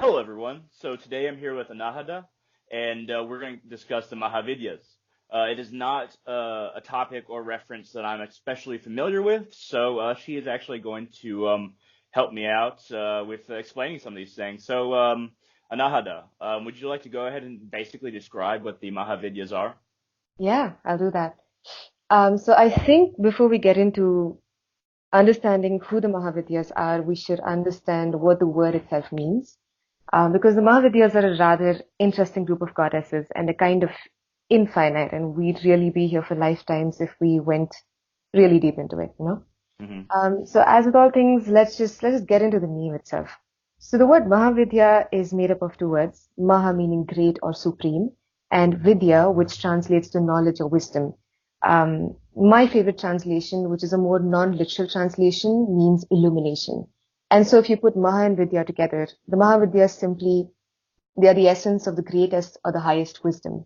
Hello, everyone. So today I'm here with Anahada, and we're going to discuss the Mahavidyas. It is not a topic or reference that I'm especially familiar with, so she is actually going to help me out with explaining some of these things. So, Anahada, would you like to go ahead and basically describe what the Mahavidyas are? Yeah, I'll do that. So I think before we get into understanding who the Mahavidyas are, we should understand what the word itself means. Because the Mahavidyas are a rather interesting group of goddesses and a kind of infinite, and we'd really be here for lifetimes if we went really deep into it. Hmm. So as with all things, let's just get into the name itself. So the word Mahavidya is made up of two words, Maha meaning great or supreme, and Vidya, which translates to knowledge or wisdom. My favorite translation, which is a more non-literal translation, means illumination. And so if you put Maha and Vidya together, the Mahavidya simply, they are the essence of the greatest or the highest wisdom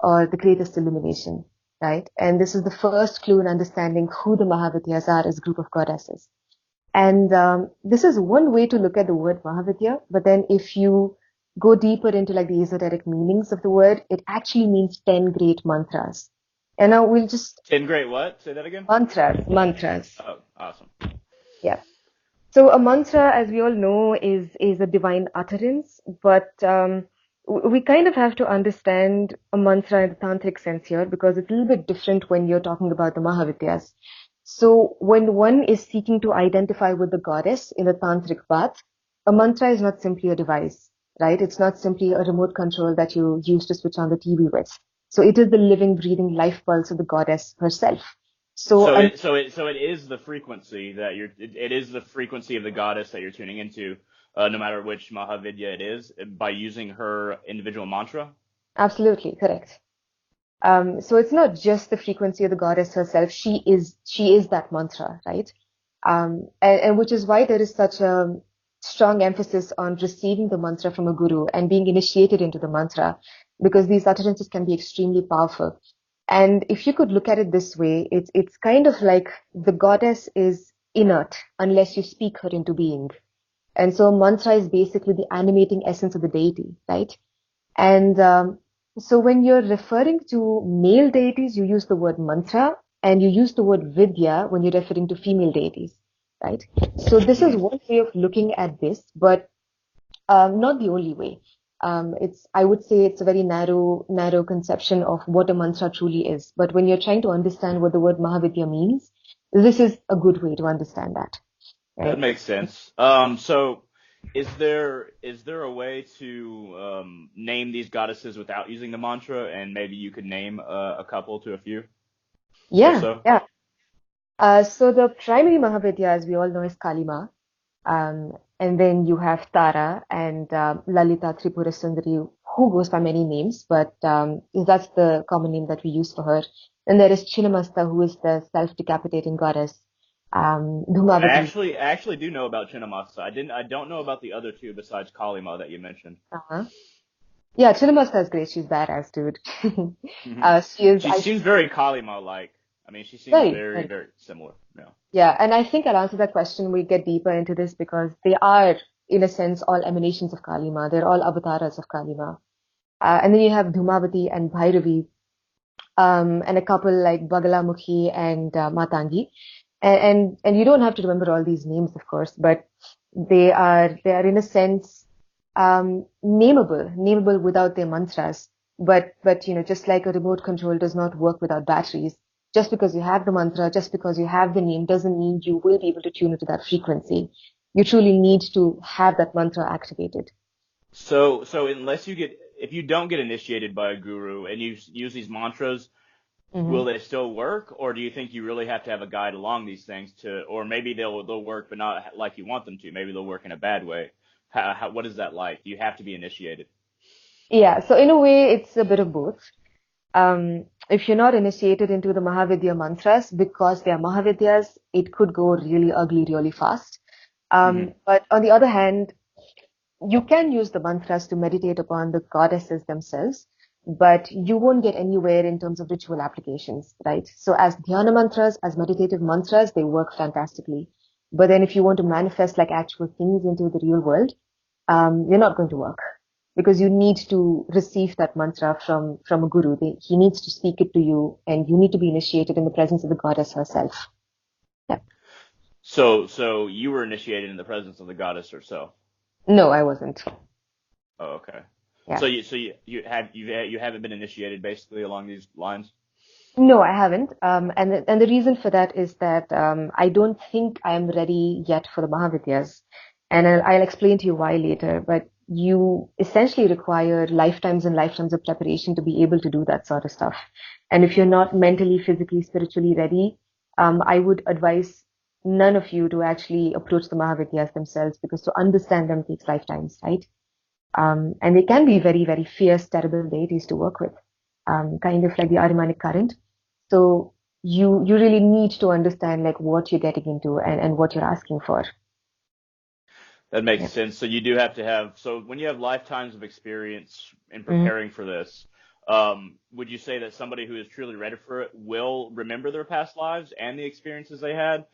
or the greatest illumination, right? And this is the first clue in understanding who the Mahavidyas are as a group of goddesses. And this is one way to look at the word Mahavidya, but then if you go deeper into like the esoteric meanings of the word, it actually means 10 great mantras. And now we'll just, Ten great what? Say that again? mantras. Oh, awesome. Yeah. So a mantra, as we all know, is a divine utterance, but we kind of have to understand a mantra in the tantric sense here because it's a little bit different when you're talking about the Mahavidyas. So when one is seeking to identify with the goddess in the tantric path, a mantra is not simply a device, right? It's not simply a remote control that you use to switch on the TV with. So it is the living, breathing life pulse of the goddess herself. So, So it is the frequency that it is the frequency of the goddess that you're tuning into, no matter which Mahavidya it is, by using her individual mantra. absolutely correct. So it's not just the frequency of the goddess herself. She is that mantra, right? And which is why there is such a strong emphasis on receiving the mantra from a guru and being initiated into the mantra, because these utterances can be extremely powerful. And if you could look at it this way, it's kind of like the goddess is inert unless you speak her into being. And so a mantra is basically the animating essence of the deity, right? And so when you're referring to male deities, you use the word mantra, and you use the word vidya when you're referring to female deities, right? So this is Hmm. one way of looking at this, but not the only way. I would say it's a very narrow conception of what a mantra truly is. But when you're trying to understand what the word Mahavidya means, this is a good way to understand that, That right? makes sense. So is there a way to name these goddesses without using the mantra, and maybe you could name a couple to a few or Yeah, so? yeah. So the primary Mahavidya, as we all know, is Kalima. And then you have Tara and Lalita Tripura Sundari, who goes by many names, but that's the common name that we use for her. And there is Chinnamasta, who is the self-decapitating goddess. Dhumavati. I actually do know about Chinnamasta. I don't know about the other two besides Kalima that you mentioned. Uh-huh. Yeah, Chinnamasta is great. She's badass, dude. Hmm. She is, She seems very Kalima-like. I mean, she seems very, very, very. very similar. Yeah. Yeah, and I think I'll answer that question when we get deeper into this because they are, in a sense, all emanations of Kalima. They're all avatars of Kalima. And then you have Dhumavati and Bhairavi, and a couple like Bagalamukhi and Matangi. And you don't have to remember all these names, of course, but they are in a sense nameable without their mantras. But just like a remote control does not work without batteries, just because you have the mantra, just because you have the name, doesn't mean you will be able to tune into that frequency. You truly need to have that mantra activated. So if you don't get initiated by a guru and you use these mantras, will Mhm. they still work, or do you think you really have to have a guide along these things or maybe they'll work, but not like you want them to? Maybe they'll work in a bad way. What is that like? Do you have to be initiated? Yeah, so in a way, it's a bit of both. If you're not initiated into the Mahavidya mantras because they are Mahavidyas, it could go really ugly really fast. Hmm. But on the other hand, you can use the mantras to meditate upon the goddesses themselves, but you won't get anywhere in terms of ritual applications, right? So as dhyana mantras, as meditative mantras, they work fantastically. But then if you want to manifest like actual things into the real world, you're not going to work because you need to receive that mantra from a guru. He needs to speak it to you, and you need to be initiated in the presence of the goddess herself. Yeah. So you were initiated in the presence of the goddess herself. No, I wasn't. Oh, okay. Yeah. So you haven't been initiated basically along these lines? No, I haven't. And the reason for that is that I don't think I am ready yet for the Mahavidyas. And I'll explain to you why later. But you essentially require lifetimes and lifetimes of preparation to be able to do that sort of stuff. And if you're not mentally, physically, spiritually ready, I would advise none of you to actually approach the Mahavidyas themselves, because to understand them takes lifetimes, right? And they can be very, very fierce, terrible deities to work with, kind of like the Aramanic current. So you really need to understand like what you're getting into, and what you're asking for. That makes Yeah. sense. So you do have to have, so when you have lifetimes of experience in Mhm. preparing for this, would you say that somebody who is truly ready for it will remember their past lives and the experiences they had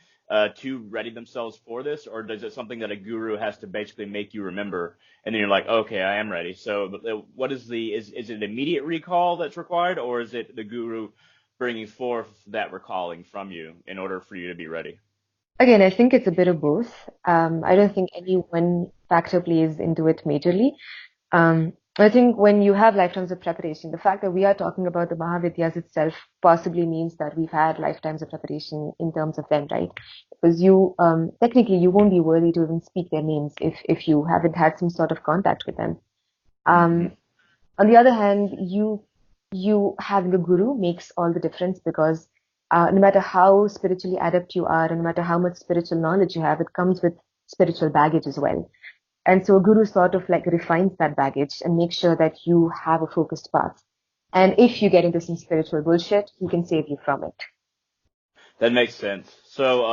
to ready themselves for this? Or is it something that a guru has to basically make you remember and then you're like, okay, I am ready. So what is is it immediate recall that's required, or is it the guru bringing forth that recalling from you in order for you to be ready? Again, I think it's a bit of both. I don't think any one factor plays into it majorly. I think when you have lifetimes of preparation, the fact that we are talking about the Mahavidyas itself possibly means that we've had lifetimes of preparation in terms of them, right? Because technically, you won't be worthy to even speak their names if you haven't had some sort of contact with them. Hmm. Um, on the other hand, you having a guru makes all the difference, because no matter how spiritually adept you are, and no matter how much spiritual knowledge you have, it comes with spiritual baggage as well. And so a guru sort of like refines that baggage and makes sure that you have a focused path. And if you get into some spiritual bullshit, he can save you from it. That makes sense. So,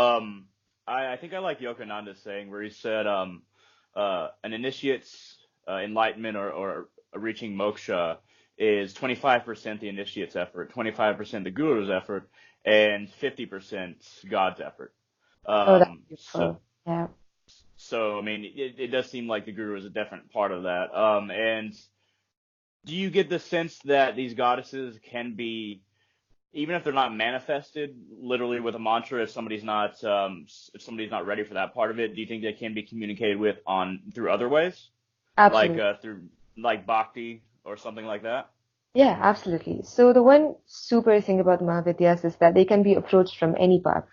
I think I like Yogananda saying where he said, an initiate's enlightenment or reaching moksha is 25% the initiate's effort, 25% the guru's effort, and 50% God's effort. Oh, that's So, beautiful. Yeah. I mean, it does seem like the guru is a definite part of that. And do you get the sense that these goddesses can be, even if they're not manifested literally with a mantra, if somebody's not ready for that part of it, do you think they can be communicated with on through other ways, like Absolutely. through like bhakti or something like that? Yeah, absolutely. So the one super thing about Mahavidyas is that they can be approached from any path.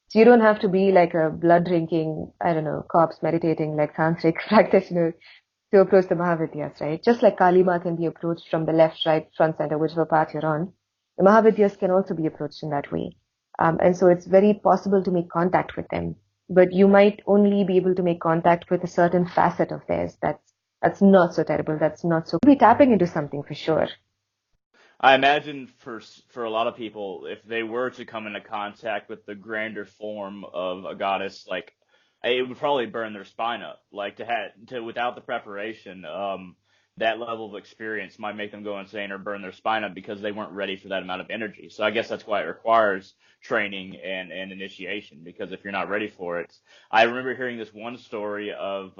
So you don't have to be like a blood drinking, I don't know, corpse meditating like tantric practitioner to approach the Mahavidyas, right? Just like Kalima can be approached from the left, right, front, center, whichever path you're on, the Mahavidyas can also be approached in that way. And so it's very possible to make contact with them, but you might only be able to make contact with a certain facet of theirs that's not so terrible, that's not so. Be tapping into something for sure. I imagine for a lot of people, if they were to come into contact with the grander form of a goddess, like it would probably burn their spine up. Like to without the preparation, that level of experience might make them go insane or burn their spine up because they weren't ready for that amount of energy. So I guess that's why it requires training and initiation, because if you're not ready for it, I remember hearing this one story of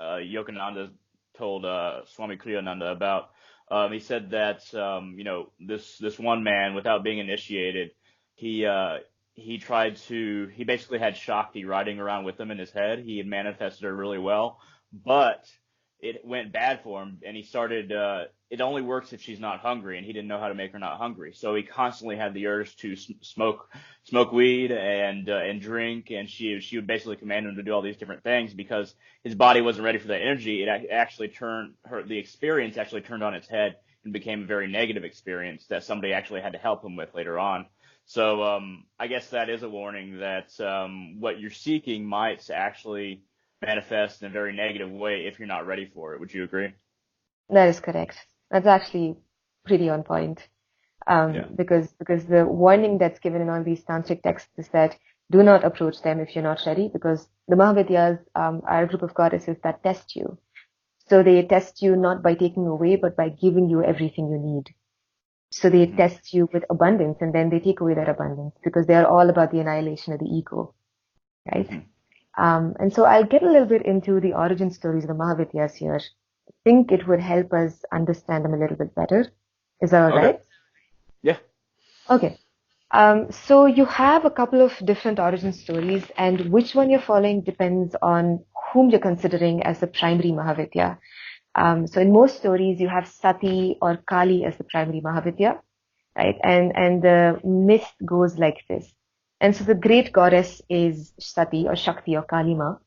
Yogananda told Swami Kriyananda about. He said that this one man, without being initiated, he uh, he basically had Shakti riding around with him in his head. He had manifested her really well, but it went bad for him, and he started. It only works if she's not hungry, and he didn't know how to make her not hungry. So he constantly had the urge to smoke weed and drink, and she would basically command him to do all these different things because his body wasn't ready for that energy. Actually turned the experience actually turned on its head and became a very negative experience that somebody actually had to help him with later on. So I guess that is a warning that what you're seeking might actually manifest in a very negative way if you're not ready for it. Would you agree? That is correct. That's actually pretty on point. Yeah. Because the warning that's given in all these tantric texts is that do not approach them if you're not ready, because the Mahavidyas are a group of goddesses that test you. So they test you not by taking away, but by giving you everything you need. So they Hmm. test you with abundance, and then they take away that abundance, because they are all about the annihilation of the ego, right? Hmm. And so I'll get a little bit into the origin stories of the Mahavidyas here. I think it would help us understand them a little bit better. Is that all Okay. right? Yeah. Okay. So you have a couple of different origin stories, and which one you're following depends on whom you're considering as the primary Mahavidya. So in most stories, you have Sati or Kali as the primary Mahavidya, right? And the myth goes like this. And so the great goddess is Sati or Shakti or Kalima,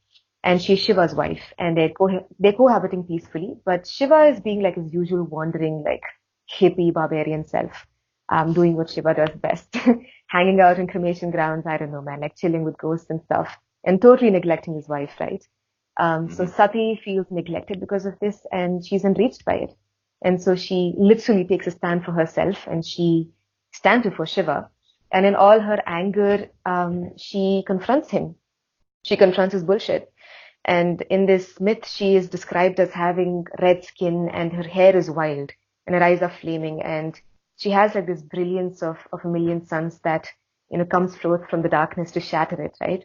and she's Shiva's wife, and they're cohabiting peacefully. But Shiva is being like his usual wandering, like hippie barbarian self, doing what Shiva does best, hanging out in cremation grounds. I don't know, man, like chilling with ghosts and stuff, and totally neglecting his wife, right? So Hmm. Sati feels neglected because of this, and she's enraged by it. And so she literally takes a stand for herself, and she stands before Shiva. And in all her anger, she confronts him. She confronts his bullshit. And in this myth, she is described as having red skin and her hair is wild and her eyes are flaming. And she has like this brilliance of a million suns that, comes forth from the darkness to shatter it, right?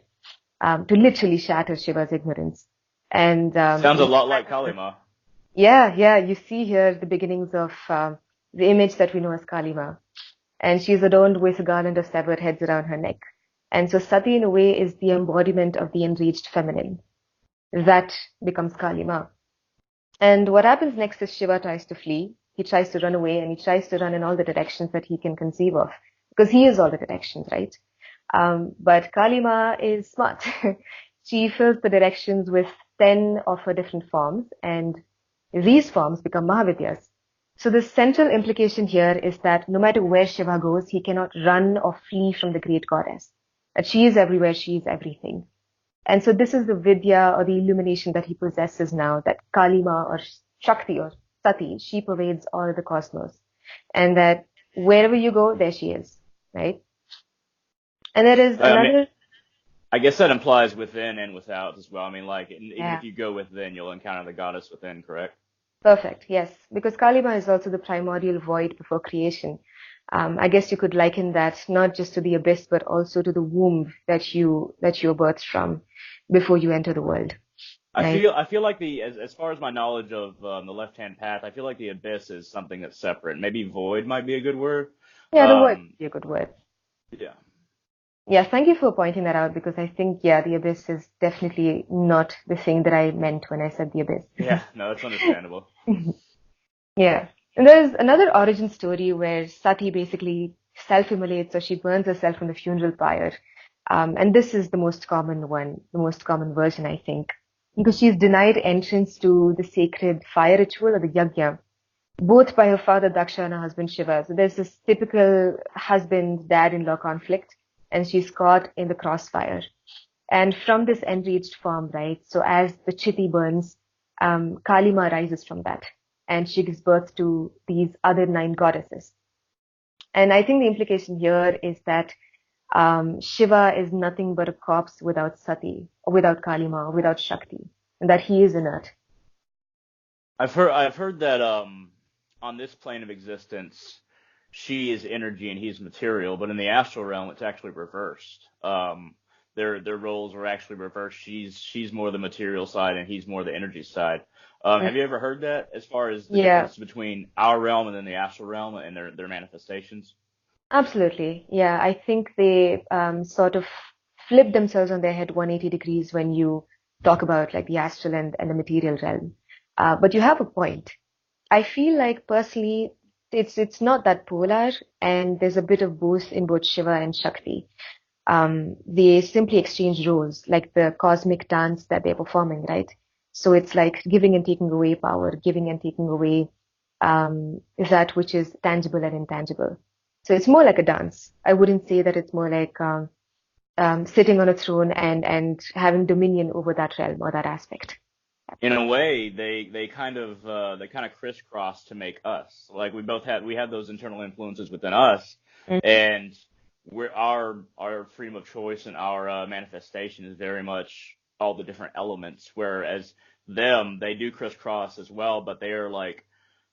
To literally shatter Shiva's ignorance. And Sounds a lot like Kalima. yeah, yeah, you see here the beginnings of the image that we know as Kalima. And she's adorned with a garland of severed heads around her neck. And so Sati, in a way, is the embodiment of the enraged feminine. That becomes Kalima. And what happens next is Shiva tries to flee. He tries to run away and he tries to run in all the directions that he can conceive of because he is all the directions, right? But Kalima is smart. She fills the directions with 10 of her different forms, and these forms become Mahavidyas. So the central implication here is that no matter where Shiva goes, he cannot run or flee from the great goddess. That she is everywhere, she is everything. And so this is the Vidya or the illumination that he possesses now, that Kalima or Shakti or Sati, she pervades all of the cosmos. And that wherever you go, there she is, right? And there is I mean, another, I guess that implies within and without as well. I mean, like, even yeah, if you go within, you'll encounter the goddess within, correct? perfect, yes. Because Kalima is also the primordial void before creation. I guess you could liken that not just to the abyss, but also to the womb that you were birthed from before you enter the world, right? I feel like as far as my knowledge of the left hand path, I feel like the abyss is something that's separate. Maybe void might be a good word. Yeah, the word would Um, be a good word. yeah, Yeah, thank you for pointing that out because I think, yeah, the abyss is definitely not the thing that I meant when I said the abyss. yeah, no, that's understandable. Yeah. And there's another origin story where Sati basically self-immolates or she burns herself in the funeral pyre. And this is the most common one, the most common version, I think, because she's denied entrance to the sacred fire ritual or the yajna, both by her father Daksha and her husband Shiva. So there's this typical husband-dad-in-law conflict, and she's caught in the crossfire. And from this enraged form, right? So as the chiti burns, Kalima rises from that, and she gives birth to these other nine goddesses. And I think the implication here is that Shiva is nothing but a corpse without Sati, or without Kalima, or without Shakti, and that he is inert. I've heard that on this plane of existence, she is energy and he's material, but in the astral realm, it's actually reversed. Their roles are actually reversed. She's more the material side and he's more the energy side. Mm. Have you ever heard that as far as the Yeah, difference between our realm and then the astral realm and their manifestations? absolutely. Yeah, I think they sort of flip themselves on their head 180 degrees when you talk about like the astral and the material realm. But you have a point. I feel like personally, it's not that polar, and there's a bit of both in both Shiva and Shakti. They simply exchange roles, like the cosmic dance that they're performing, right? So it's like giving and taking away power, giving and taking away that which is tangible and intangible. So it's more like a dance. I wouldn't say that it's more like sitting on a throne and having dominion over that realm or that aspect. In a way, they kind of crisscross to make us. Like we have those internal influences within us, Mm. and our freedom of choice and our manifestation is very much all the different elements. Whereas they do crisscross as well, but they are like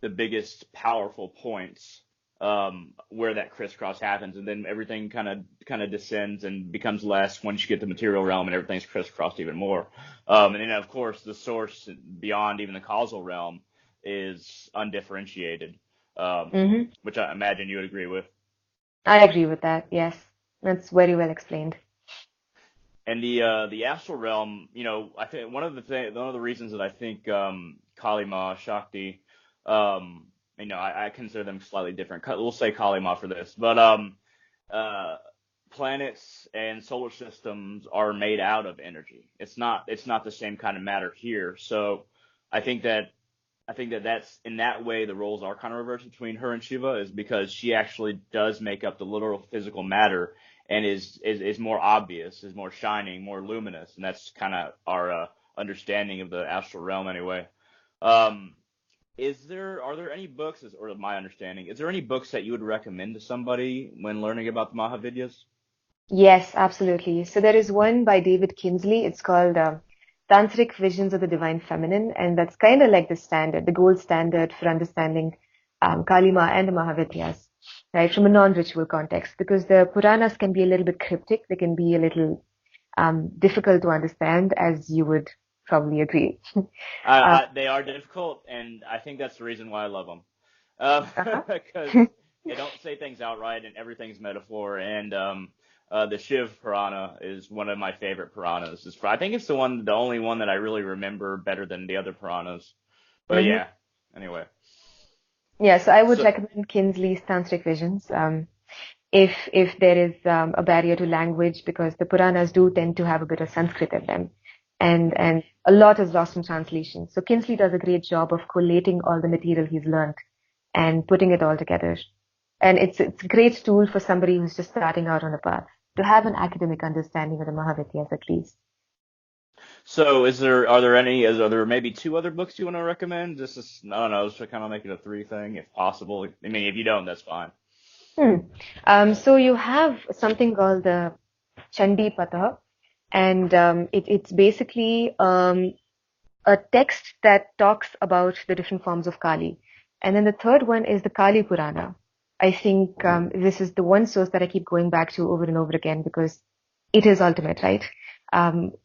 the biggest powerful points where that crisscross happens, and then everything kind of descends and becomes less once you get the material realm, and everything's crisscrossed even more. And then of course the source beyond even the causal realm is undifferentiated, Hmm. which I imagine you would agree with. I agree with that. Yes, that's very well explained. And the astral realm, I think one of the reasons that I think Kali Ma, Shakti, um, I consider them slightly different. We'll say Kali Ma for this, but uh, planets and solar systems are made out of energy. It's not the same kind of matter here. So I think that that's in that way the roles are kind of reversed between her and Shiva, is because she actually does make up the literal physical matter and is more obvious, is more shining, more luminous, and that's kind of our understanding of the astral realm anyway. Um, are there any books, or my understanding, is there any books that you would recommend to somebody when learning about the Mahavidyas? Yes, absolutely. So there is one by David Kinsley. It's called Tantric Visions of the Divine Feminine, and that's kind of like the standard, the gold standard for understanding Kalima and the Mahavidyas, right, from a non-ritual context, because the Puranas can be a little bit cryptic. They can be a little difficult to understand, as you would probably agree. Uh, They are difficult, and I think that's the reason why I love them. uh-huh. Because they don't say things outright, and everything's metaphor. And the Shiv Purana is one of my favorite Puranas. I think it's the only one that I really remember better than the other Puranas. But Hmm. yeah, anyway. Yeah, so I would So, recommend Kinsley's Tantric Visions. If there is a barrier to language, because the Puranas do tend to have a bit of Sanskrit in them, and a lot is lost in translation. So Kinsley does a great job of collating all the material he's learned and putting it all together. And it's a great tool for somebody who's just starting out on a path to have an academic understanding of the Mahavidyas at least. are there maybe two other books you want to recommend? I don't know, just to kind of make it a three thing, if possible. I mean, if you don't, that's fine. Hmm. So you have something called the Chandi Patha, and it's basically a text that talks about the different forms of Kali. And then the third one is the Kali Purana. I think this is the one source that I keep going back to over and over again because it is ultimate, right?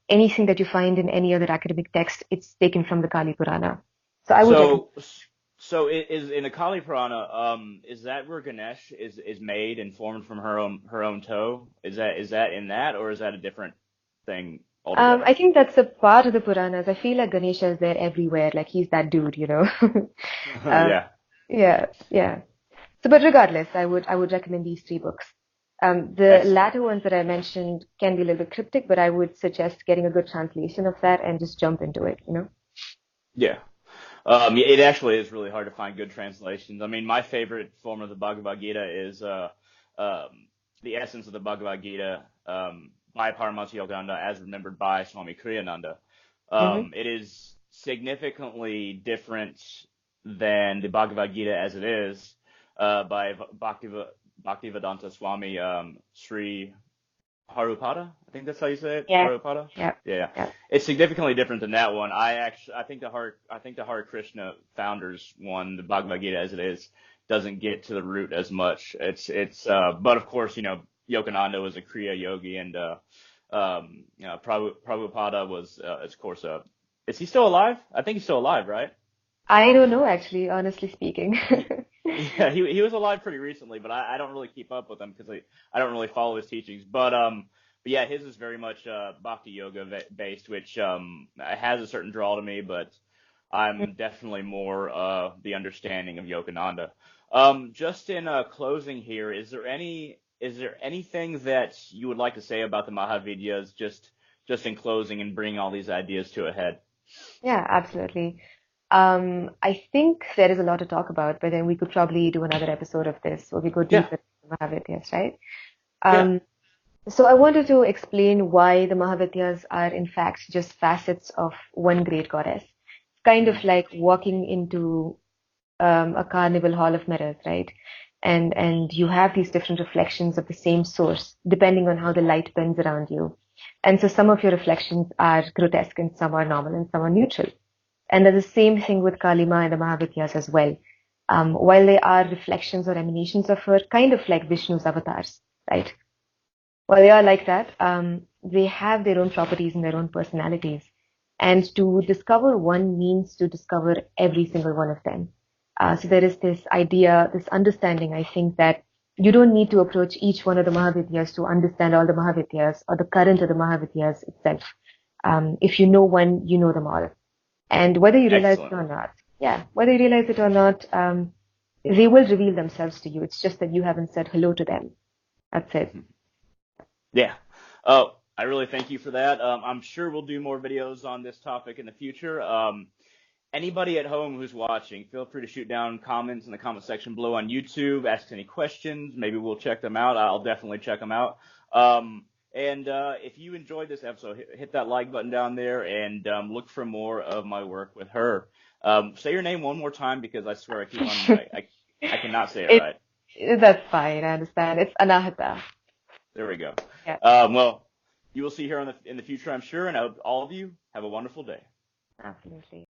Anything that you find in any other academic text, it's taken from the Kali Purana. So I would recommend. So, so is in the Kali Purana, is that where Ganesh is made and formed from her own toe? Is that in that, or is that a different thing altogether? I think that's a part of the Puranas. I feel like Ganesha is there everywhere. Like he's that dude, you know. uh, Yeah. yeah, yeah. So, but regardless, I would recommend these three books. The Excellent. latter ones that I mentioned can be a little bit cryptic, but I would suggest getting a good translation of that and just jump into it, you know? Yeah. Yeah, it actually is really hard to find good translations. I mean, my favorite form of the Bhagavad Gita is the essence of the Bhagavad Gita by Paramahansa Yogananda, as remembered by Swami Kriyananda. Hmm. It is significantly different than the Bhagavad Gita as it is by Bhaktivedanta Swami Sri Harupada. I think that's how you say it. Yeah, Harupada. yeah, Yeah, yeah. it's significantly different than that one. I think the Hare Krishna founders one, the Bhagavad Gita as it is, doesn't get to the root as much. But of course, Yogananda was a Kriya yogi, and Prabhupada was, of course, is he still alive? I think he's still alive, right? I don't know, actually, honestly speaking. Yeah, he was alive pretty recently, but I don't really keep up with him because I don't really follow his teachings. But yeah, his is very much Bhakti Yoga based, which has a certain draw to me, but I'm definitely more the understanding of Yogananda. Just in closing here, is there anything that you would like to say about the Mahavidyas, just in closing and bringing all these ideas to a head? Yeah, absolutely. I think there is a lot to talk about, but then we could probably do another episode of this where we go Yeah, deeper into Mahavidyas, right? yeah. Um, So I wanted to explain why the Mahavidyas are in fact just facets of one great goddess. It's kind of Hmm. like walking into a carnival hall of mirrors, right? And you have these different reflections of the same source, depending on how the light bends around you. And so some of your reflections are grotesque and some are normal and some are neutral. And there's the same thing with Kalima and the Mahavidyas as well. while they are reflections or emanations of her, kind of like Vishnu's avatars, right? While they are like that, they have their own properties and their own personalities. And to discover one means to discover every single one of them. So there is this idea, this understanding, I think, that you don't need to approach each one of the Mahavidyas to understand all the Mahavidyas or the current of the Mahavidyas itself. If you know one, you know them all. And whether you realize it Excellent. or not, whether you realize it or not, they will reveal themselves to you. It's just that you haven't said hello to them. That's it. Yeah. Oh, I really thank you for that. I'm sure we'll do more videos on this topic in the future. Anybody at home who's watching, feel free to shoot down comments in the comment section below on YouTube. Ask any questions. Maybe we'll check them out. I'll definitely check them out. And if you enjoyed this episode, hit that like button down there and look for more of my work with her. Say your name one more time because I swear I keep on, I cannot say it It, right. that's fine. I understand. It's Anahata. There we go. Yeah, Well, you will see her in the future, I'm sure, and I hope all of you have a wonderful day. absolutely.